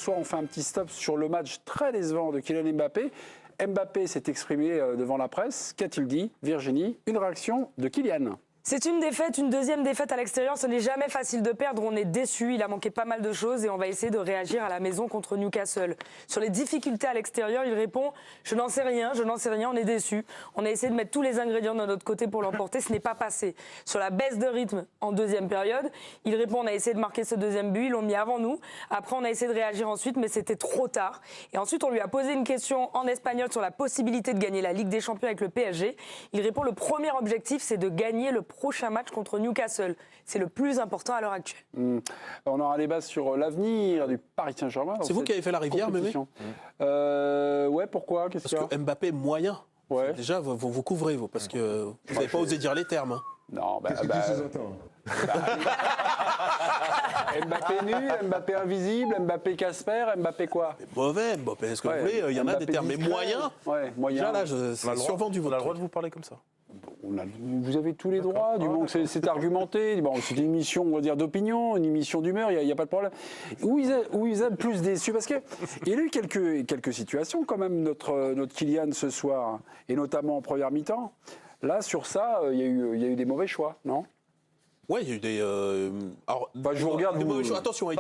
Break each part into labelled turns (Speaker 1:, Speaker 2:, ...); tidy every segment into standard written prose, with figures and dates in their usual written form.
Speaker 1: Soit on fait un petit stop sur le match très décevant de Kylian Mbappé. Mbappé s'est exprimé devant la presse. Qu'a-t-il dit, Virginie? Une réaction de Kylian.
Speaker 2: C'est une défaite, une deuxième défaite à l'extérieur. Ce n'est jamais facile de perdre. On est déçu. Il a manqué pas mal de choses et on va essayer de réagir à la maison contre Newcastle. Sur les difficultés à l'extérieur, il répond « Je n'en sais rien, on est déçu. On a essayé de mettre tous les ingrédients de notre côté pour l'emporter. Ce n'est pas passé. » Sur la baisse de rythme en deuxième période, il répond « On a essayé de marquer ce deuxième but. Ils l'ont mis avant nous. Après, on a essayé de réagir ensuite, mais c'était trop tard. » Et ensuite, on lui a posé une question en espagnol sur la possibilité de gagner la Ligue des Champions avec le PSG. Il répond « Le premier objectif, c'est de gagner le prochain match contre Newcastle. C'est le plus important à l'heure actuelle.
Speaker 1: On aura un débat sur l'avenir du Paris Saint-Germain.
Speaker 3: C'est vous qui avez fait la rivière, Mémé?
Speaker 1: Ouais, pourquoi?
Speaker 3: Parce que Mbappé moyen.
Speaker 1: Ouais.
Speaker 3: Déjà, vous couvrez, vous, parce que vous n'avez pas osé dire les termes. Hein.
Speaker 1: Non,
Speaker 4: Qu'est-ce que tu sous-entends?
Speaker 1: Mbappé nu, Mbappé invisible, Mbappé Casper, Mbappé quoi?
Speaker 3: Mauvais, Mbappé, est-ce que vous voulez? Il y en a des termes, mais moyen.
Speaker 1: Ouais, moyen.
Speaker 3: Déjà, là, c'est survendu.
Speaker 5: On a le droit de vous parler comme ça.
Speaker 1: Vous avez tous les droits, du moment que c'est argumenté. Bon, c'est une émission, on va dire, d'opinion, une émission d'humeur, il n'y a pas de problème. Où ils aiment plus déçus, parce qu'il y a eu quelques situations quand même, notre Kylian ce soir, et notamment en première mi-temps. Là, sur ça, il y a eu des mauvais choix, non?
Speaker 3: Ouais, il y a eu des. Alors,
Speaker 1: je vous regarde.
Speaker 3: Attention,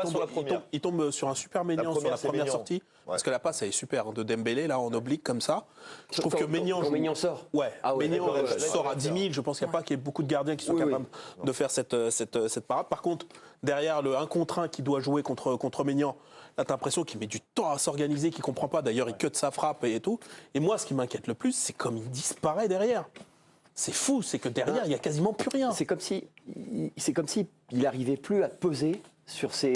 Speaker 3: il tombe sur un super Maignan sur la première sortie. Ouais. Parce que la passe, elle est super, hein, de Dembélé, là, en oblique, comme ça. Je trouve que Maignan
Speaker 6: sort.
Speaker 3: Ouais, Maignan sort à 10 000. Je pense qu'il n'y a pas qu'il y ait beaucoup de gardiens qui sont capables de faire cette parade. Par contre, derrière le 1 contre 1 qui doit jouer contre Maignan, là, t'as l'impression qu'il met du temps à s'organiser, qu'il ne comprend pas. D'ailleurs, il cut sa frappe et tout. Et moi, ce qui m'inquiète le plus, c'est comme il disparaît derrière. C'est fou, c'est que derrière, il n'y a quasiment plus rien.
Speaker 6: C'est comme si il n'arrivait plus à peser sur ces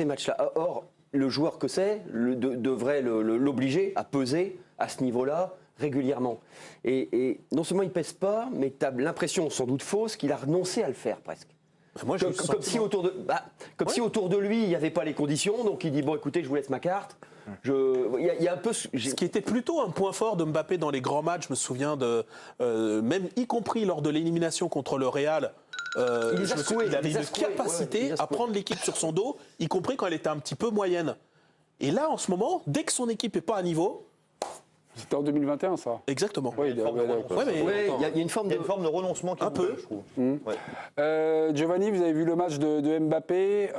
Speaker 6: matchs-là. Or, le joueur que c'est devrait l'obliger à peser à ce niveau-là régulièrement. Et non seulement il ne pèse pas, mais tu as l'impression, sans doute fausse, qu'il a renoncé à le faire presque.
Speaker 3: Moi,
Speaker 6: comme si autour de lui, il n'y avait pas les conditions, donc il dit, bon écoutez, je vous laisse ma carte. Il y a un peu ce
Speaker 3: qui était plutôt un point fort de Mbappé dans les grands matchs, je me souviens même y compris lors de l'élimination contre le Real. Il avait une capacité à prendre l'équipe sur son dos, y compris quand elle était un petit peu moyenne. Et là, en ce moment, dès que son équipe n'est pas à niveau.
Speaker 1: C'était en 2021, ça.
Speaker 3: Exactement.
Speaker 6: Il y a une forme
Speaker 5: de renoncement qui
Speaker 3: un peu,
Speaker 5: je trouve.
Speaker 1: Giovanni, vous avez vu le match de Mbappé.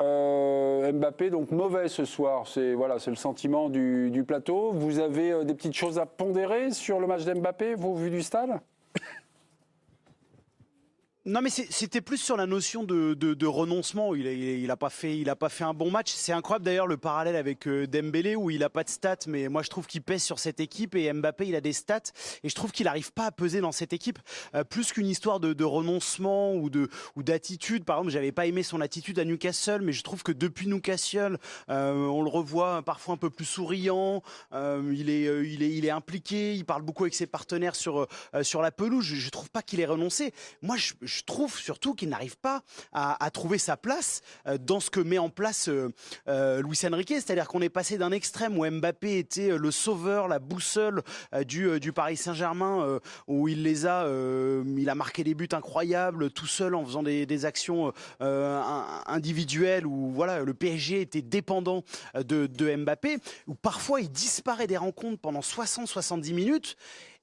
Speaker 1: Mbappé, donc mauvais ce soir. C'est le sentiment du plateau. Vous avez des petites choses à pondérer sur le match d'Mbappé, vous, vu du stade?
Speaker 7: Non, mais c'était plus sur la notion de renoncement. Il a pas fait un bon match. C'est incroyable d'ailleurs le parallèle avec Dembélé où il a pas de stats, mais moi je trouve qu'il pèse sur cette équipe et Mbappé il a des stats et je trouve qu'il n'arrive pas à peser dans cette équipe. Plus qu'une histoire de renoncement ou d'attitude. Par exemple, j'avais pas aimé son attitude à Newcastle, mais je trouve que depuis Newcastle, on le revoit parfois un peu plus souriant. Il est impliqué. Il parle beaucoup avec ses partenaires sur la pelouse. Je trouve pas qu'il ait renoncé. Moi, je trouve surtout qu'il n'arrive pas à trouver sa place dans ce que met en place Luis Enrique. C'est-à-dire qu'on est passé d'un extrême où Mbappé était le sauveur, la boussole du Paris Saint-Germain, où il a marqué des buts incroyables tout seul en faisant des actions individuelles, où voilà, le PSG était dépendant de Mbappé, où parfois il disparaît des rencontres pendant 60-70 minutes.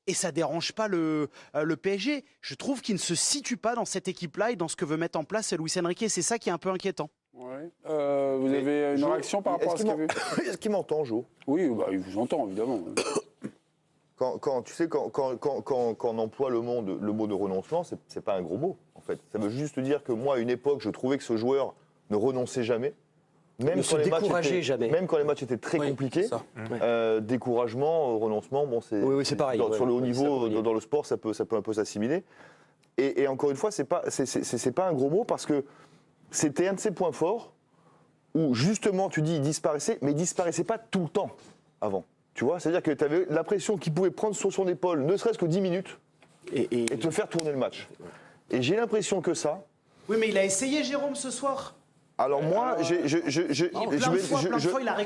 Speaker 7: Et ça dérange pas le PSG. Je trouve qu'il ne se situe pas dans cette équipe-là et dans ce que veut mettre en place Luis Enrique. C'est ça qui est un peu inquiétant.
Speaker 1: Ouais. Vous avez une réaction par rapport à ce qu'il a vu?
Speaker 5: Est-ce qu'il m'entend, Jo?
Speaker 1: Oui, il vous entend, évidemment.
Speaker 5: Quand on emploie le mot de renoncement, c'est pas un gros mot, en fait. Ça veut juste dire que moi, à une époque, je trouvais que ce joueur ne renonçait jamais. Même quand les matchs étaient très compliqués, découragement, renoncement, bon, c'est pareil. Sur le haut niveau, dans le sport, ça peut un peu s'assimiler. Et encore une fois, c'est pas un gros mot parce que c'était un de ses points forts où justement, tu dis, il disparaissait, mais il disparaissait pas tout le temps avant. Tu vois, c'est-à-dire que tu avais l'impression qu'il pouvait prendre sur son épaule, ne serait-ce que 10 minutes, et te faire tourner le match. Et j'ai l'impression que ça.
Speaker 7: Oui, mais il a essayé, Jérôme, ce soir.
Speaker 5: Alors moi,
Speaker 7: plein de fois, il a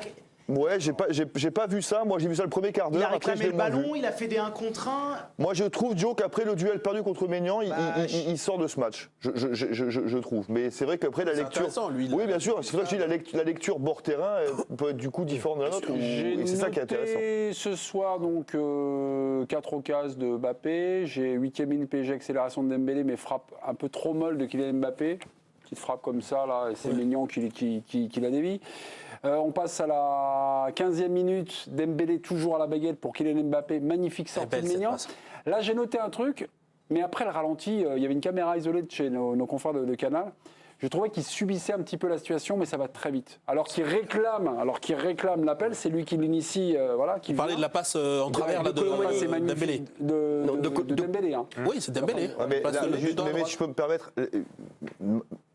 Speaker 5: Ouais, j'ai pas vu ça. Moi, j'ai vu ça le premier quart
Speaker 7: Il
Speaker 5: d'heure.
Speaker 7: a
Speaker 5: Après,
Speaker 7: réclamé
Speaker 5: je
Speaker 7: le
Speaker 5: l'ai moins vu.
Speaker 7: ballon, il a fait des 1 contre 1.
Speaker 5: Moi, je trouve, Joe, qu'après le duel perdu contre Maignan, il sort de ce match. Je trouve. Mais c'est vrai qu'après la
Speaker 3: C'est
Speaker 5: lecture.
Speaker 3: intéressant, lui,
Speaker 5: Oui, bien sûr. C'est vrai que je dis la lecture bord terrain peut être du coup différente de la nôtre.
Speaker 1: J'ai
Speaker 5: Et c'est ça qui est intéressant.
Speaker 1: noté ce soir donc 4 occasions de Mbappé. J'ai 8e minute PSG accélération de Dembélé, mais frappe un peu trop molle de Kylian Mbappé. Petite frappe comme ça là, et c'est Maignan qui la dévie. On passe à la 15e minute, Dembélé toujours à la baguette pour Kylian Mbappé, magnifique sortie
Speaker 3: belle,
Speaker 1: de
Speaker 3: cette
Speaker 1: Maignan.
Speaker 3: passe.
Speaker 1: Là j'ai noté un truc, mais après le ralenti, il y avait une caméra isolée de chez nos confrères de Canal. Je trouvais qu'il subissait un petit peu la situation, mais ça va très vite. Alors qu'il réclame l'appel, c'est lui qui l'initie, voilà. Qui
Speaker 3: Vous parlez de la passe en travers là, de
Speaker 1: c'est magnifique.
Speaker 3: Dembélé.
Speaker 1: De Dembélé. Hein.
Speaker 3: Oui, c'est Dembélé.
Speaker 5: Ah, mais
Speaker 3: Passe
Speaker 5: là,
Speaker 3: de
Speaker 5: juste,
Speaker 3: but à
Speaker 5: mais
Speaker 3: droite.
Speaker 5: je peux me permettre.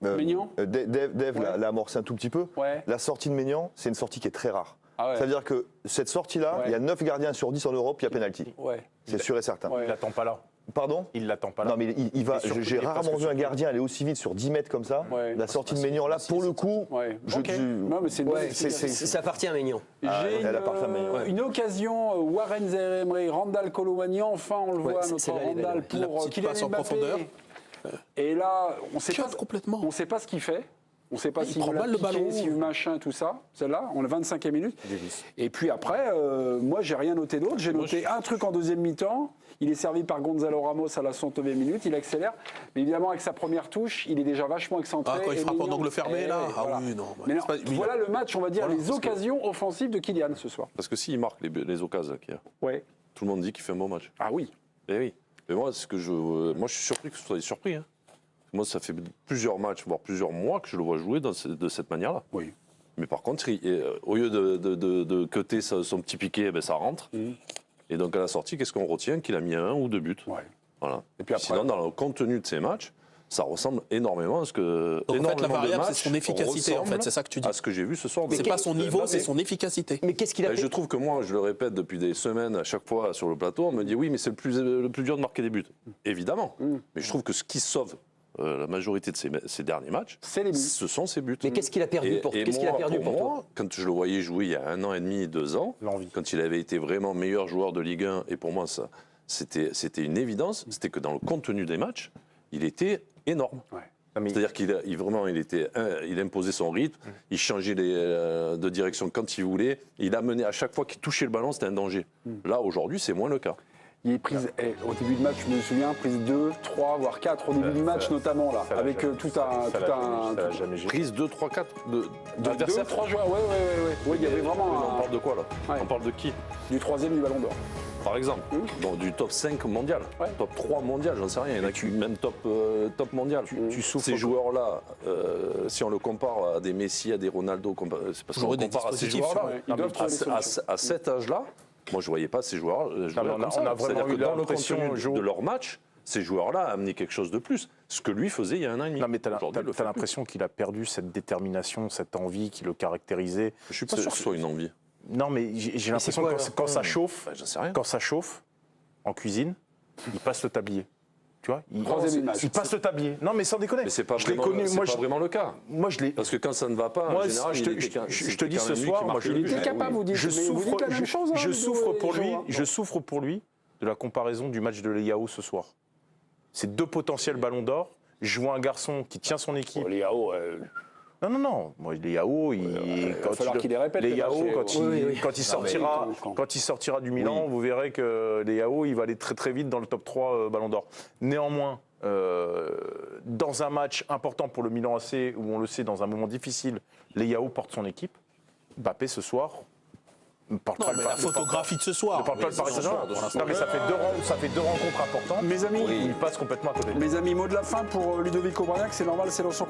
Speaker 1: Maignan
Speaker 5: Dave
Speaker 1: Ouais.
Speaker 5: l'a amorcé un tout petit peu.
Speaker 1: Ouais.
Speaker 5: La sortie de Maignan, c'est une sortie qui est très rare.
Speaker 1: Ah ouais.
Speaker 5: C'est-à-dire que cette sortie-là,
Speaker 1: Ouais.
Speaker 5: il y a 9 gardiens sur 10 en Europe, il y a pénalty.
Speaker 1: Ouais.
Speaker 5: C'est sûr et certain.
Speaker 1: Ouais.
Speaker 4: Il l'attend pas là.
Speaker 5: Pardon
Speaker 4: Il l'attend pas là.
Speaker 5: Non, mais il va.
Speaker 4: Et surtout,
Speaker 5: J'ai
Speaker 4: il est
Speaker 5: rarement
Speaker 4: presque
Speaker 5: vu un
Speaker 4: sur-
Speaker 5: gardien aller aussi vite sur 10 mètres comme ça.
Speaker 1: Ouais.
Speaker 5: La sortie de Maignan, là, pour le coup,
Speaker 1: Ouais.
Speaker 5: je-
Speaker 1: Ok.
Speaker 5: je-
Speaker 1: Non, mais c'est une bonne
Speaker 6: Ouais,
Speaker 1: explication.
Speaker 6: ça appartient à Maignan.
Speaker 1: J'ai
Speaker 5: elle appartient à Maignan, ouais.
Speaker 1: une occasion, Warren Zaïre-Emery, Randall Colomani, enfin on le voit,
Speaker 6: c'est
Speaker 1: notre
Speaker 6: là, elle est belle,
Speaker 1: Randall
Speaker 6: ouais.
Speaker 3: La
Speaker 1: pour
Speaker 3: petite
Speaker 1: Kylian
Speaker 3: passe en
Speaker 1: Mbappé.
Speaker 3: profondeur.
Speaker 1: Et là, on sait
Speaker 3: Cut
Speaker 1: pas
Speaker 3: complètement.
Speaker 1: On sait pas ce qu'il fait. On ne sait pas
Speaker 3: Il
Speaker 1: s'il
Speaker 3: prend
Speaker 1: veut
Speaker 3: mal
Speaker 1: la
Speaker 3: le ballon.
Speaker 1: piquer, s'il veut machin, tout ça. Celle-là, on est 25e minute. Et puis après, moi, j'ai rien noté d'autre. J'ai noté un truc en deuxième mi-temps. Il est servi par Gonzalo Ramos à la 69e minute. Il accélère. Mais évidemment, avec sa première touche, il est déjà vachement excentré.
Speaker 3: Ah, quand il
Speaker 1: Et
Speaker 3: frappe en
Speaker 1: Maignan-
Speaker 3: angle fermé,
Speaker 1: Eh
Speaker 3: là.
Speaker 1: ouais,
Speaker 3: Ah
Speaker 1: voilà.
Speaker 3: oui, non.
Speaker 1: Mais non,
Speaker 3: c'est pas-
Speaker 1: voilà le match, on va dire,
Speaker 4: Voilà,
Speaker 1: les
Speaker 4: parce que-
Speaker 1: occasions offensives de Kylian ce soir.
Speaker 8: Parce que s'il marque les occasions qu'il y a,
Speaker 1: Ouais.
Speaker 8: tout le monde dit qu'il fait un bon match.
Speaker 1: Ah oui.
Speaker 8: Eh oui. Mais moi, moi, je suis surpris que vous soyez surpris. Hein. Moi, ça fait plusieurs matchs, voire plusieurs mois que je le vois jouer de cette manière-là.
Speaker 1: Oui.
Speaker 8: Mais par contre, au lieu de cutter son petit piqué, ben, ça rentre. Et donc, à la sortie, qu'est-ce qu'on retient? Qu'il a mis 1 ou 2 buts.
Speaker 1: Ouais.
Speaker 8: Voilà.
Speaker 1: Et puis après-
Speaker 8: Sinon, dans le contenu de ces matchs, ça ressemble énormément à ce que.
Speaker 3: Donc en fait, la
Speaker 8: énormément de
Speaker 3: variable, c'est
Speaker 8: matchs
Speaker 3: son efficacité, en fait. C'est ça que tu dis.
Speaker 8: À ce que j'ai vu ce soir.
Speaker 3: C'est pas son niveau,
Speaker 8: Mbappé.
Speaker 3: c'est son efficacité.
Speaker 6: Mais qu'est-ce qu'il a
Speaker 8: Ben,
Speaker 6: fait
Speaker 8: je trouve que moi, je le répète depuis des semaines, à chaque fois sur le plateau, on me dit oui, mais c'est le plus dur de marquer des buts. Évidemment. Mais je trouve que ce qui sauve la majorité de ces derniers matchs,
Speaker 1: C'est les buts.
Speaker 8: ce sont ces buts.
Speaker 6: Mais qu'est-ce qu'il a perdu pour toi
Speaker 8: moi, quand je le voyais jouer il y a 1 an et demi, 2 ans,
Speaker 4: L'envie.
Speaker 8: quand il avait été vraiment meilleur joueur de Ligue 1, et pour moi, ça, c'était une évidence, c'était que dans le contenu des matchs, il était énorme.
Speaker 1: Ouais.
Speaker 4: Non, mais-
Speaker 8: C'est-à-dire il imposait son rythme, il changeait de direction quand il voulait, il amenait à chaque fois qu'il touchait le ballon, c'était un danger. Là, aujourd'hui, c'est moins le cas.
Speaker 1: Il est prise, au début du match, je me souviens, prise 2, 3, voire 4 au début du match notamment, là,
Speaker 4: ça l'a
Speaker 1: avec
Speaker 4: jamais-
Speaker 1: tout
Speaker 4: ça
Speaker 1: un...
Speaker 4: l'a jamais géré.
Speaker 8: Prise 2, 3, 4
Speaker 1: 2,
Speaker 8: d'adversaires.
Speaker 1: 3 joueurs, ouais. Il y avait vraiment
Speaker 8: On parle de quoi, là?
Speaker 1: Ouais.
Speaker 8: On parle de qui?
Speaker 1: du 3e du Ballon d'Or.
Speaker 8: Par exemple, donc, du top 5 mondial,
Speaker 1: Ouais.
Speaker 8: top 3 mondial, j'en sais rien, il y en a qui même top mondial.
Speaker 4: tu souffres
Speaker 8: Ces joueurs-là, si on le compare à des Messi, à des Ronaldo, c'est parce qu'on
Speaker 3: J'aurais des
Speaker 8: compare à ces
Speaker 3: dispositifs,
Speaker 8: joueurs-là.
Speaker 1: ouais. Ils doivent trouver des solutions.
Speaker 8: À cet âge-là, moi je ne voyais pas ces joueurs jouer
Speaker 4: mais on a-
Speaker 8: comme ça.
Speaker 4: on a vraiment
Speaker 8: C'est-à-dire que
Speaker 4: eu
Speaker 8: dans le
Speaker 4: l'impression,
Speaker 8: contenu
Speaker 4: Jo-
Speaker 8: de leur match, ces joueurs-là amenaient quelque chose de plus. Ce que lui faisait il y a 1 an et demi.
Speaker 4: Non, mais tu
Speaker 8: Aujourd'hui, il le fait
Speaker 4: as l'impression qu'il a perdu cette détermination, cette envie qui le caractérisait.
Speaker 8: plus. Je ne suis pas sûr que ce soit une envie.
Speaker 4: Non, mais j'ai l'impression
Speaker 6: quoi,
Speaker 4: que quand ça chauffe,
Speaker 8: J'en sais rien.
Speaker 4: quand ça chauffe en cuisine, il passe le tablier. Tu vois,
Speaker 1: Troisième image.
Speaker 4: il passe le tablier. Non, mais sans déconner.
Speaker 8: Mais c'est pas
Speaker 4: je l'ai
Speaker 8: vraiment,
Speaker 4: connu.
Speaker 8: c'est
Speaker 4: Moi,
Speaker 8: pas vraiment le cas.
Speaker 4: moi, je l'ai.
Speaker 8: Parce que quand ça ne va pas, en
Speaker 4: Moi,
Speaker 8: général,
Speaker 4: je te
Speaker 8: c'était
Speaker 4: dis
Speaker 8: quand
Speaker 4: ce
Speaker 8: même lui
Speaker 4: soir,
Speaker 8: qui
Speaker 4: moi,
Speaker 8: marquait
Speaker 4: je
Speaker 8: le
Speaker 4: l'ai
Speaker 8: but.
Speaker 1: était capable, vous dites,
Speaker 4: Je
Speaker 1: mais vous
Speaker 4: souffre,
Speaker 1: dites la même chose, hein,
Speaker 4: je
Speaker 1: Ludo
Speaker 4: souffre
Speaker 1: et
Speaker 4: pour lui.
Speaker 1: Jean, hein.
Speaker 4: Je souffre pour lui de la comparaison du match de Leao ce soir. C'est 2 potentiels ballons d'or. Je vois un garçon qui tient son équipe.
Speaker 1: Léao,
Speaker 4: Non. Moi, Leao,
Speaker 1: il va falloir qu'il les répète, les
Speaker 4: Leao,
Speaker 1: matchs,
Speaker 4: quand il sortira du Milan, vous verrez que Leao, il va aller très très vite dans le top 3 ballons d'or. Néanmoins, dans un match important pour le Milan AC, où on le sait, dans un moment difficile, Leao porte son équipe. Mbappé ce soir. Ne porte
Speaker 3: Non,
Speaker 4: pas
Speaker 3: mais
Speaker 4: le-
Speaker 3: la photographie de ce soir.
Speaker 4: ne porte pas le Paris Saint-Germain. Non, mais ça fait deux rencontres importantes
Speaker 1: Mes amis,
Speaker 4: où il passe complètement à côté.
Speaker 1: mes amis, mot de la fin pour Ludovic Obraniak, c'est normal, c'est dans son